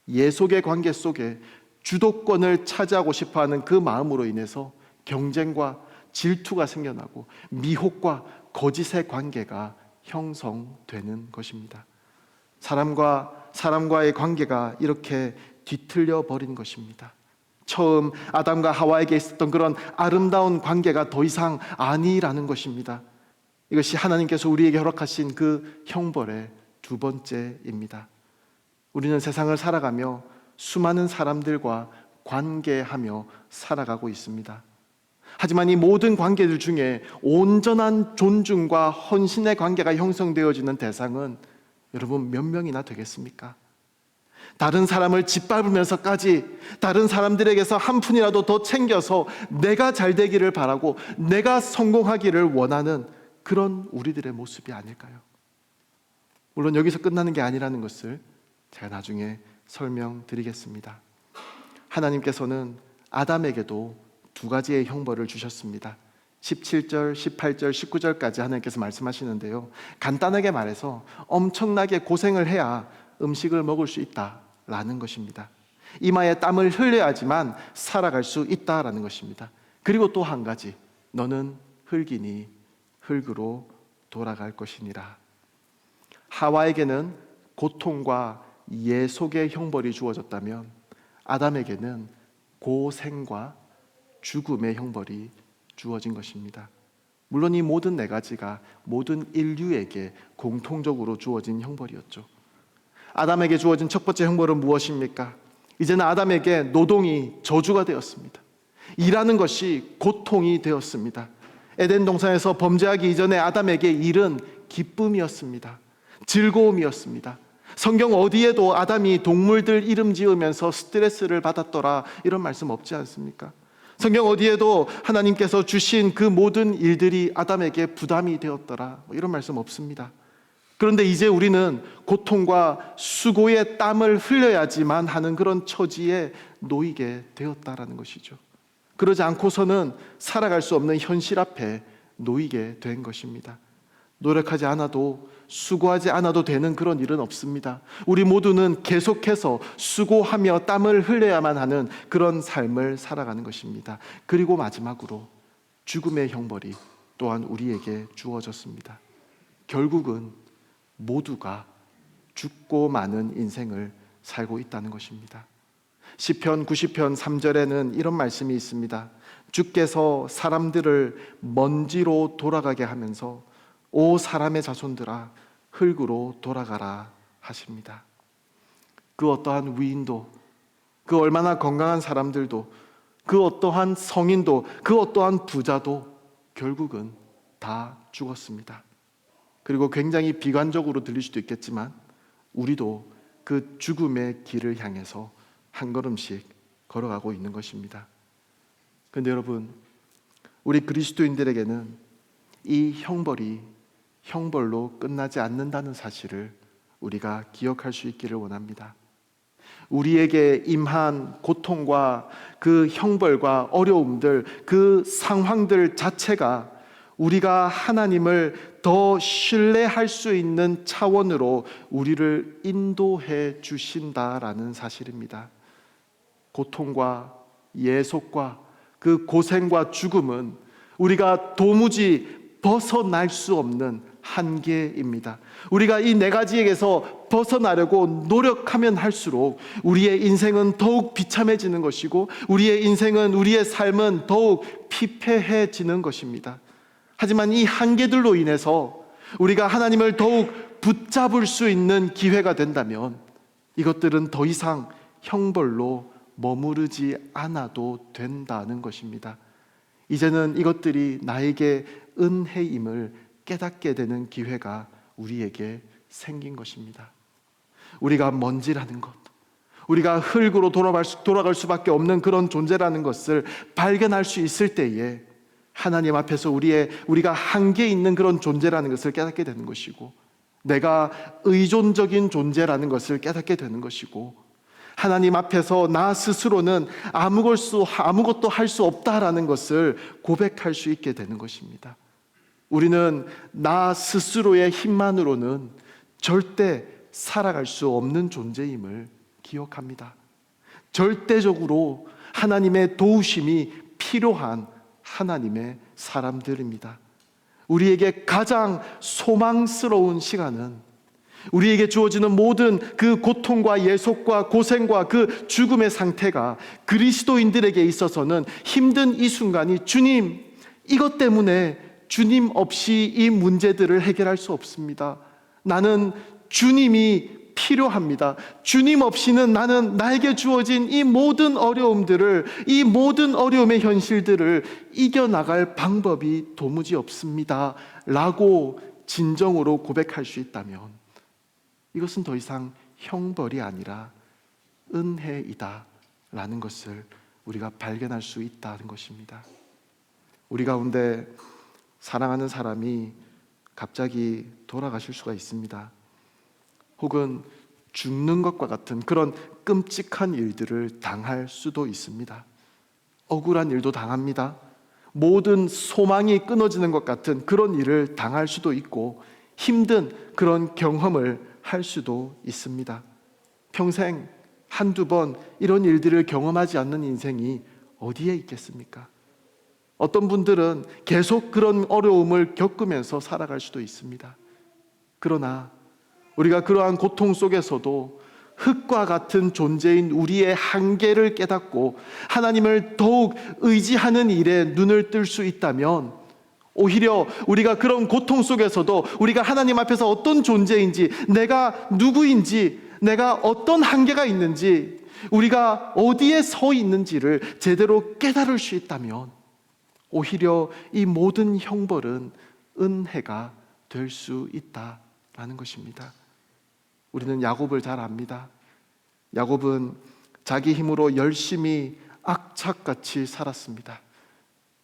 예속의 관계 속에 주도권을 차지하고 싶어 하는 그 마음으로 인해서 경쟁과 질투가 생겨나고 미혹과 거짓의 관계가 형성되는 것입니다. 사람과의 관계가 이렇게 뒤틀려 버린 것입니다. 처음 아담과 하와에게 있었던 그런 아름다운 관계가 더 이상 아니라는 것입니다. 이것이 하나님께서 우리에게 허락하신 그 형벌의 두 번째입니다. 우리는 세상을 살아가며 수많은 사람들과 관계하며 살아가고 있습니다. 하지만 이 모든 관계들 중에 온전한 존중과 헌신의 관계가 형성되어지는 대상은 여러분 몇 명이나 되겠습니까? 다른 사람을 짓밟으면서까지 다른 사람들에게서 한 푼이라도 더 챙겨서 내가 잘 되기를 바라고 내가 성공하기를 원하는 그런 우리들의 모습이 아닐까요? 물론 여기서 끝나는 게 아니라는 것을 제가 나중에 설명드리겠습니다. 하나님께서는 아담에게도 두 가지의 형벌을 주셨습니다. 17절, 18절, 19절까지 하나님께서 말씀하시는데요, 간단하게 말해서 엄청나게 고생을 해야 음식을 먹을 수 있다라는 것입니다. 이마에 땀을 흘려야지만 살아갈 수 있다라는 것입니다. 그리고 또 한 가지, 너는 흙이니 흙으로 돌아갈 것이니라. 하와에게는 고통과 예속의 형벌이 주어졌다면 아담에게는 고생과 죽음의 형벌이 주어진 것입니다. 물론 이 모든 네 가지가 모든 인류에게 공통적으로 주어진 형벌이었죠. 아담에게 주어진 첫 번째 형벌은 무엇입니까? 이제는 아담에게 노동이 저주가 되었습니다. 일하는 것이 고통이 되었습니다. 에덴 동산에서 범죄하기 이전에 아담에게 일은 기쁨이었습니다. 즐거움이었습니다. 성경 어디에도 아담이 동물들 이름 지으면서 스트레스를 받았더라 이런 말씀 없지 않습니까? 성경 어디에도 하나님께서 주신 그 모든 일들이 아담에게 부담이 되었더라 이런 말씀 없습니다. 그런데 이제 우리는 고통과 수고의 땀을 흘려야지만 하는 그런 처지에 놓이게 되었다라는 것이죠. 그러지 않고서는 살아갈 수 없는 현실 앞에 놓이게 된 것입니다. 노력하지 않아도, 수고하지 않아도 되는 그런 일은 없습니다. 우리 모두는 계속해서 수고하며 땀을 흘려야만 하는 그런 삶을 살아가는 것입니다. 그리고 마지막으로 죽음의 형벌이 또한 우리에게 주어졌습니다. 결국은 모두가 죽고 마는 인생을 살고 있다는 것입니다. 시편 90편 3절에는 이런 말씀이 있습니다. 주께서 사람들을 먼지로 돌아가게 하면서 오 사람의 자손들아 흙으로 돌아가라 하십니다. 그 어떠한 위인도, 그 얼마나 건강한 사람들도, 그 어떠한 성인도, 그 어떠한 부자도 결국은 다 죽었습니다. 그리고 굉장히 비관적으로 들릴 수도 있겠지만 우리도 그 죽음의 길을 향해서 한 걸음씩 걸어가고 있는 것입니다. 그런데 여러분, 우리 그리스도인들에게는 이 형벌이 형벌로 끝나지 않는다는 사실을 우리가 기억할 수 있기를 원합니다. 우리에게 임한 고통과 그 형벌과 어려움들, 그 상황들 자체가 우리가 하나님을 더 신뢰할 수 있는 차원으로 우리를 인도해 주신다라는 사실입니다. 고통과 예속과 그 고생과 죽음은 우리가 도무지 벗어날 수 없는 한계입니다. 우리가 이 네 가지에게서 벗어나려고 노력하면 할수록 우리의 인생은 더욱 비참해지는 것이고 우리의 인생은, 우리의 삶은 더욱 피폐해지는 것입니다. 하지만 이 한계들로 인해서 우리가 하나님을 더욱 붙잡을 수 있는 기회가 된다면 이것들은 더 이상 형벌로 머무르지 않아도 된다는 것입니다. 이제는 이것들이 나에게 은혜임을 깨닫게 되는 기회가 우리에게 생긴 것입니다. 우리가 먼지라는 것, 우리가 흙으로 돌아갈 수밖에 없는 그런 존재라는 것을 발견할 수 있을 때에 하나님 앞에서 우리가 한계 있는 그런 존재라는 것을 깨닫게 되는 것이고, 내가 의존적인 존재라는 것을 깨닫게 되는 것이고, 하나님 앞에서 나 스스로는 아무것도 할 수 없다라는 것을 고백할 수 있게 되는 것입니다. 우리는 나 스스로의 힘만으로는 절대 살아갈 수 없는 존재임을 기억합니다. 절대적으로 하나님의 도우심이 필요한 하나님의 사람들입니다. 우리에게 가장 소망스러운 시간은 우리에게 주어지는 모든 그 고통과 예속과 고생과 그 죽음의 상태가 그리스도인들에게 있어서는 힘든 이 순간이, 주님, 이것 때문에 주님 없이 이 문제들을 해결할 수 없습니다. 나는 주님이 필요합니다. 주님 없이는 나는 나에게 주어진 이 모든 어려움들을, 이 모든 어려움의 현실들을 이겨나갈 방법이 도무지 없습니다 라고 진정으로 고백할 수 있다면 이것은 더 이상 형벌이 아니라 은혜이다 라는 것을 우리가 발견할 수 있다는 것입니다. 우리 가운데 사랑하는 사람이 갑자기 돌아가실 수가 있습니다. 혹은 죽는 것과 같은 그런 끔찍한 일들을 당할 수도 있습니다. 억울한 일도 당합니다. 모든 소망이 끊어지는 것 같은 그런 일을 당할 수도 있고 힘든 그런 경험을 할 수도 있습니다. 평생 한두 번 이런 일들을 경험하지 않는 인생이 어디에 있겠습니까? 어떤 분들은 계속 그런 어려움을 겪으면서 살아갈 수도 있습니다. 그러나 우리가 그러한 고통 속에서도 흙과 같은 존재인 우리의 한계를 깨닫고 하나님을 더욱 의지하는 일에 눈을 뜰 수 있다면, 오히려 우리가 그런 고통 속에서도 우리가 하나님 앞에서 어떤 존재인지, 내가 누구인지, 내가 어떤 한계가 있는지, 우리가 어디에 서 있는지를 제대로 깨달을 수 있다면, 오히려 이 모든 형벌은 은혜가 될 수 있다라는 것입니다. 우리는 야곱을 잘 압니다. 야곱은 자기 힘으로 열심히 악착같이 살았습니다.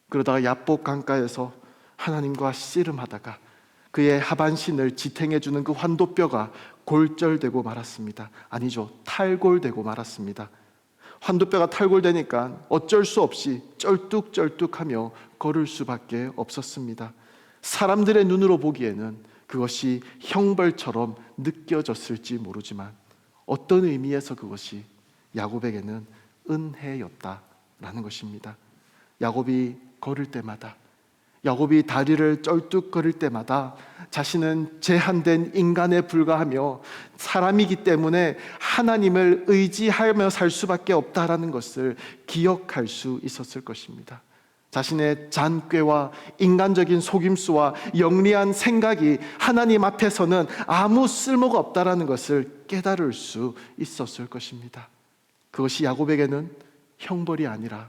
그러다가 야복 강가에서 하나님과 씨름하다가 그의 하반신을 지탱해주는 그 환도뼈가 골절되고 말았습니다. 아니죠, 탈골되고 말았습니다. 환도뼈가 탈골되니까 어쩔 수 없이 쩔뚝쩔뚝하며 걸을 수밖에 없었습니다. 사람들의 눈으로 보기에는 그것이 형벌처럼 느껴졌을지 모르지만 어떤 의미에서 그것이 야곱에게는 은혜였다라는 것입니다. 야곱이 걸을 때마다, 야곱이 다리를 쩔뚝거릴 때마다 자신은 제한된 인간에 불과하며 사람이기 때문에 하나님을 의지하며 살 수밖에 없다라는 것을 기억할 수 있었을 것입니다. 자신의 잔꾀와 인간적인 속임수와 영리한 생각이 하나님 앞에서는 아무 쓸모가 없다라는 것을 깨달을 수 있었을 것입니다. 그것이 야곱에게는 형벌이 아니라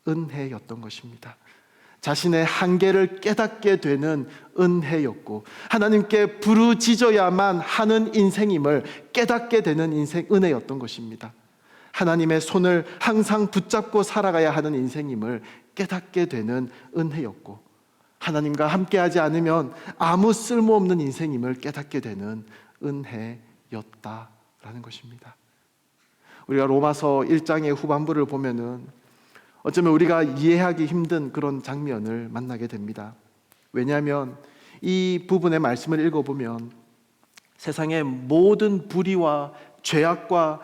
은혜였던 것입니다. 자신의 한계를 깨닫게 되는 은혜였고, 하나님께 부르짖어야만 하는 인생임을 깨닫게 되는 은혜였던 것입니다. 하나님의 손을 항상 붙잡고 살아가야 하는 인생임을 깨닫게 되는 은혜였고, 하나님과 함께하지 않으면 아무 쓸모없는 인생임을 깨닫게 되는 은혜였다라는 것입니다. 우리가 로마서 1장의 후반부를 보면은 어쩌면 우리가 이해하기 힘든 그런 장면을 만나게 됩니다. 왜냐하면 이 부분의 말씀을 읽어보면 세상의 모든 불의와 죄악과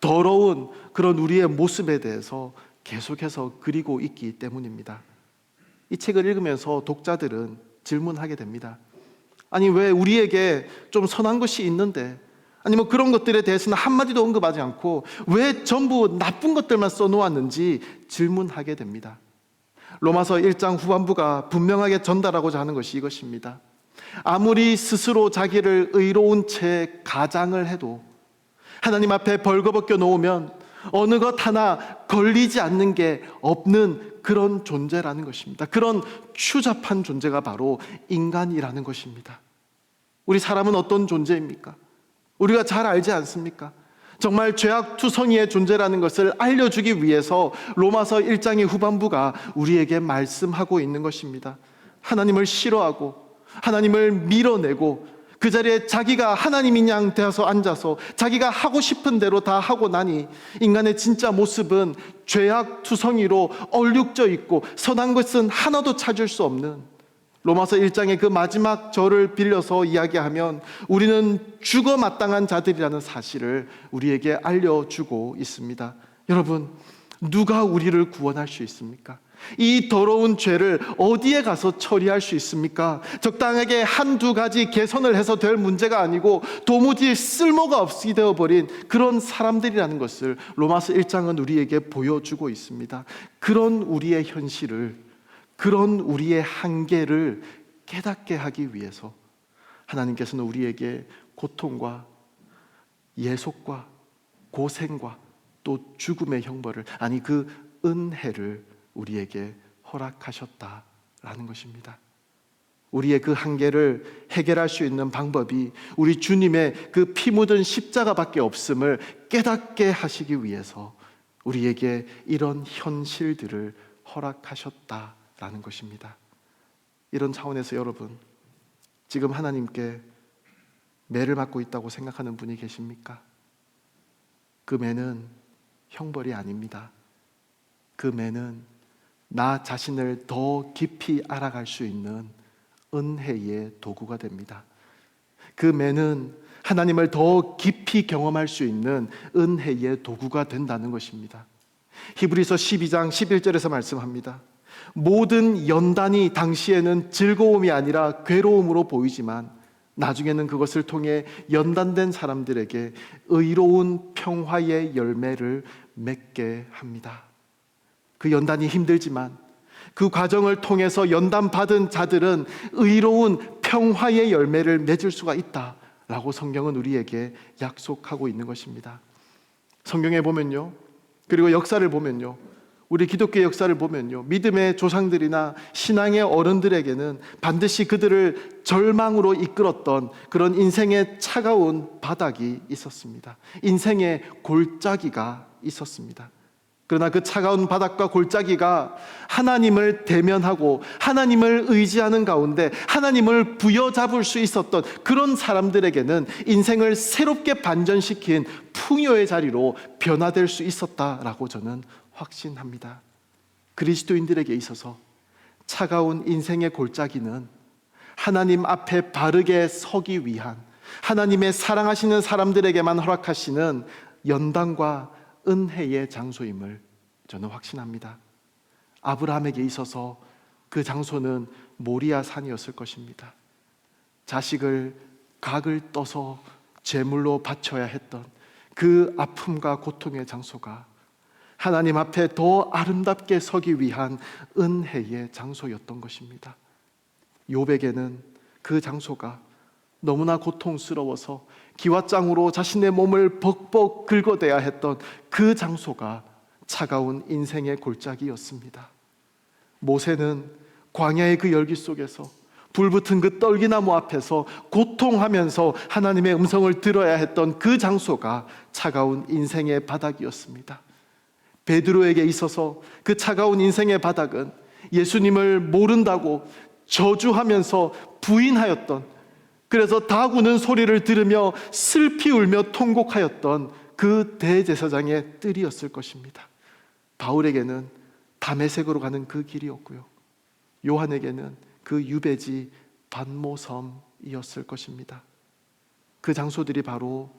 더러운 그런 우리의 모습에 대해서 계속해서 그리고 있기 때문입니다. 이 책을 읽으면서 독자들은 질문하게 됩니다. 아니, 왜 우리에게 좀 선한 것이 있는데, 아니면 그런 것들에 대해서는 한마디도 언급하지 않고 왜 전부 나쁜 것들만 써놓았는지 질문하게 됩니다. 로마서 1장 후반부가 분명하게 전달하고자 하는 것이 이것입니다. 아무리 스스로 자기를 의로운 채 가장을 해도 하나님 앞에 벌거벗겨 놓으면 어느 것 하나 걸리지 않는 게 없는 그런 존재라는 것입니다. 그런 추잡한 존재가 바로 인간이라는 것입니다. 우리 사람은 어떤 존재입니까? 우리가 잘 알지 않습니까? 정말 죄악투성이의 존재라는 것을 알려주기 위해서 로마서 1장의 후반부가 우리에게 말씀하고 있는 것입니다. 하나님을 싫어하고 하나님을 밀어내고 그 자리에 자기가 하나님인 양 되어서 앉아서 자기가 하고 싶은 대로 다 하고 나니 인간의 진짜 모습은 죄악투성이로 얼룩져 있고 선한 것은 하나도 찾을 수 없는, 로마서 1장의 그 마지막 절을 빌려서 이야기하면 우리는 죽어 마땅한 자들이라는 사실을 우리에게 알려주고 있습니다. 여러분, 누가 우리를 구원할 수 있습니까? 이 더러운 죄를 어디에 가서 처리할 수 있습니까? 적당하게 한두 가지 개선을 해서 될 문제가 아니고 도무지 쓸모가 없이 되어버린 그런 사람들이라는 것을 로마서 1장은 우리에게 보여주고 있습니다. 그런 우리의 현실을, 그런 우리의 한계를 깨닫게 하기 위해서 하나님께서는 우리에게 고통과 예속과 고생과 또 죽음의 형벌을, 아니 그 은혜를 우리에게 허락하셨다라는 것입니다. 우리의 그 한계를 해결할 수 있는 방법이 우리 주님의 그 피 묻은 십자가밖에 없음을 깨닫게 하시기 위해서 우리에게 이런 현실들을 허락하셨다라는 것입니다. 이런 차원에서 여러분, 지금 하나님께 매를 맞고 있다고 생각하는 분이 계십니까? 그 매는 형벌이 아닙니다. 그 매는 나 자신을 더 깊이 알아갈 수 있는 은혜의 도구가 됩니다. 그 매는 하나님을 더 깊이 경험할 수 있는 은혜의 도구가 된다는 것입니다. 히브리서 12장 11절에서 말씀합니다. 모든 연단이 당시에는 즐거움이 아니라 괴로움으로 보이지만 나중에는 그것을 통해 연단된 사람들에게 의로운 평화의 열매를 맺게 합니다. 그 연단이 힘들지만 그 과정을 통해서 연단받은 자들은 의로운 평화의 열매를 맺을 수가 있다라고 성경은 우리에게 약속하고 있는 것입니다. 성경에 보면요, 그리고 역사를 보면요, 우리 기독교의 역사를 보면요, 믿음의 조상들이나 신앙의 어른들에게는 반드시 그들을 절망으로 이끌었던 그런 인생의 차가운 바닥이 있었습니다. 인생의 골짜기가 있었습니다. 그러나 그 차가운 바닥과 골짜기가 하나님을 대면하고 하나님을 의지하는 가운데 하나님을 부여잡을 수 있었던 그런 사람들에게는 인생을 새롭게 반전시킨 풍요의 자리로 변화될 수 있었다라고 저는 확신합니다. 그리스도인들에게 있어서 차가운 인생의 골짜기는 하나님 앞에 바르게 서기 위한, 하나님의 사랑하시는 사람들에게만 허락하시는 연단과 은혜의 장소임을 저는 확신합니다. 아브라함에게 있어서 그 장소는 모리아 산이었을 것입니다. 자식을 각을 떠서 제물로 바쳐야 했던 그 아픔과 고통의 장소가 하나님 앞에 더 아름답게 서기 위한 은혜의 장소였던 것입니다. 욥에게는 그 장소가 너무나 고통스러워서 기와장으로 자신의 몸을 벅벅 긁어대야 했던 그 장소가 차가운 인생의 골짜기였습니다. 모세는 광야의 그 열기 속에서 불붙은 그 떨기나무 앞에서 고통하면서 하나님의 음성을 들어야 했던 그 장소가 차가운 인생의 바닥이었습니다. 베드로에게 있어서 그 차가운 인생의 바닥은 예수님을 모른다고 저주하면서 부인하였던, 그래서 다구는 소리를 들으며 슬피 울며 통곡하였던 그 대제사장의 뜰이었을 것입니다. 바울에게는 다메섹으로 가는 그 길이었고요, 요한에게는 그 유배지 반모섬이었을 것입니다. 그 장소들이 바로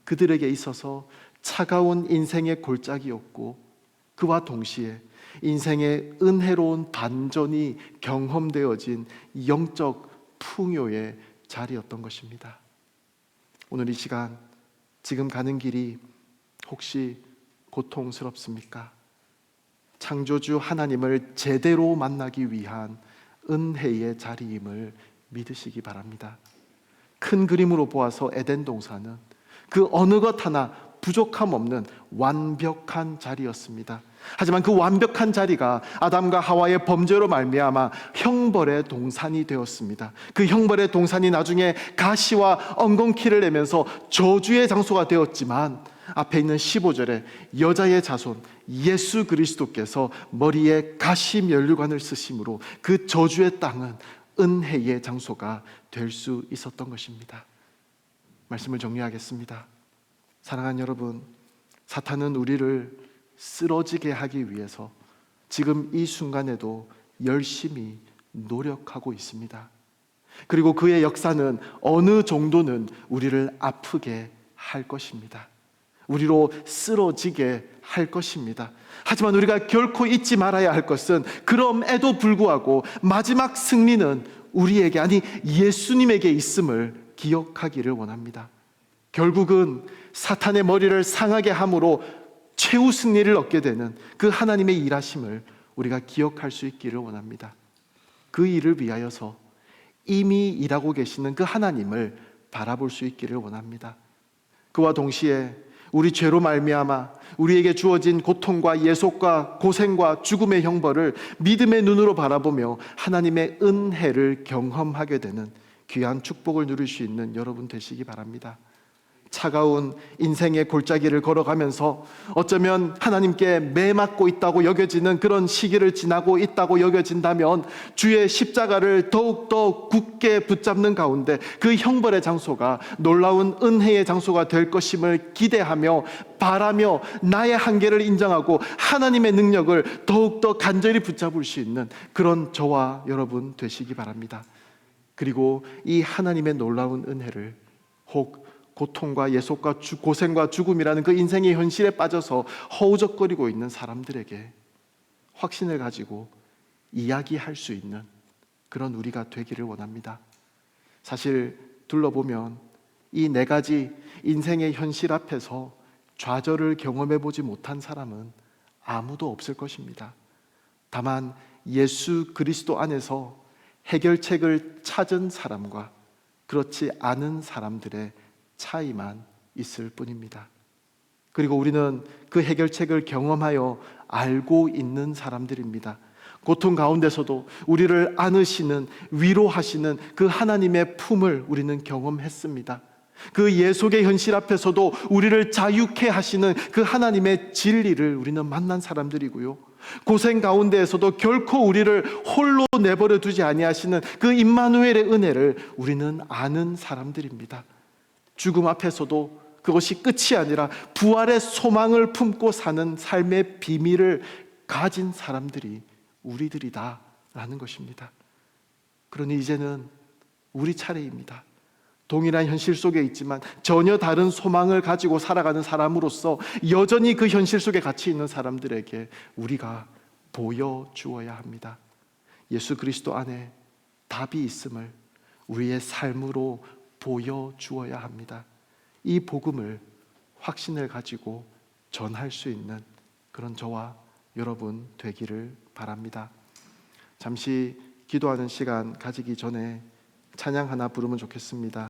그들에게 있어서 차가운 인생의 골짜기였고, 그와 동시에 인생의 은혜로운 반전이 경험되어진 영적 풍요의 자리였던 것입니다. 오늘 이 시간, 지금 가는 길이 혹시 고통스럽습니까? 창조주 하나님을 제대로 만나기 위한 은혜의 자리임을 믿으시기 바랍니다. 큰 그림으로 보아서 에덴 동산은 그 어느 것 하나 부족함 없는 완벽한 자리였습니다. 하지만 그 완벽한 자리가 아담과 하와의 범죄로 말미암아 형벌의 동산이 되었습니다. 그 형벌의 동산이 나중에 가시와 엉겅퀴를 내면서 저주의 장소가 되었지만, 앞에 있는 15절에 여자의 자손 예수 그리스도께서 머리에 가시 면류관을 쓰심으로 그 저주의 땅은 은혜의 장소가 될 수 있었던 것입니다. 말씀을 정리하겠습니다. 사랑하는 여러분, 사탄은 우리를 쓰러지게 하기 위해서 지금 이 순간에도 열심히 노력하고 있습니다. 그리고 그의 역사는 어느 정도는 우리를 아프게 할 것입니다. 우리로 쓰러지게 할 것입니다. 하지만 우리가 결코 잊지 말아야 할 것은, 그럼에도 불구하고 마지막 승리는 우리에게, 아니 예수님에게 있음을 기억하기를 원합니다. 결국은 사탄의 머리를 상하게 함으로 최후 승리를 얻게 되는 그 하나님의 일하심을 우리가 기억할 수 있기를 원합니다. 그 일을 위하여서 이미 일하고 계시는 그 하나님을 바라볼 수 있기를 원합니다. 그와 동시에 우리 죄로 말미암아 우리에게 주어진 고통과 예속과 고생과 죽음의 형벌을 믿음의 눈으로 바라보며 하나님의 은혜를 경험하게 되는 귀한 축복을 누릴 수 있는 여러분 되시기 바랍니다. 차가운 인생의 골짜기를 걸어가면서 어쩌면 하나님께 매맞고 있다고 여겨지는 그런 시기를 지나고 있다고 여겨진다면, 주의 십자가를 더욱더 굳게 붙잡는 가운데 그 형벌의 장소가 놀라운 은혜의 장소가 될 것임을 기대하며 바라며 나의 한계를 인정하고 하나님의 능력을 더욱더 간절히 붙잡을 수 있는 그런 저와 여러분 되시기 바랍니다. 그리고 이 하나님의 놀라운 은혜를 혹 고통과 예속과 고생과 죽음이라는 그 인생의 현실에 빠져서 허우적거리고 있는 사람들에게 확신을 가지고 이야기할 수 있는 그런 우리가 되기를 원합니다. 사실 둘러보면 이 네 가지 인생의 현실 앞에서 좌절을 경험해 보지 못한 사람은 아무도 없을 것입니다. 다만 예수 그리스도 안에서 해결책을 찾은 사람과 그렇지 않은 사람들의 차이만 있을 뿐입니다. 그리고 우리는 그 해결책을 경험하여 알고 있는 사람들입니다. 고통 가운데서도 우리를 안으시는, 위로하시는 그 하나님의 품을 우리는 경험했습니다. 그 예속의 현실 앞에서도 우리를 자유케 하시는 그 하나님의 진리를 우리는 만난 사람들이고요, 고생 가운데에서도 결코 우리를 홀로 내버려 두지 아니하시는 그 임마누엘의 은혜를 우리는 아는 사람들입니다. 죽음 앞에서도 그것이 끝이 아니라 부활의 소망을 품고 사는 삶의 비밀을 가진 사람들이 우리들이다라는 것입니다. 그러니 이제는 우리 차례입니다. 동일한 현실 속에 있지만 전혀 다른 소망을 가지고 살아가는 사람으로서 여전히 그 현실 속에 갇혀 있는 사람들에게 우리가 보여주어야 합니다. 예수 그리스도 안에 답이 있음을 우리의 삶으로 보여주어야 합니다. 이 복음을, 확신을 가지고 전할 수 있는 그런 저와 여러분 되기를 바랍니다. 잠시 기도하는 시간 가지기 전에 찬양 하나 부르면 좋겠습니다.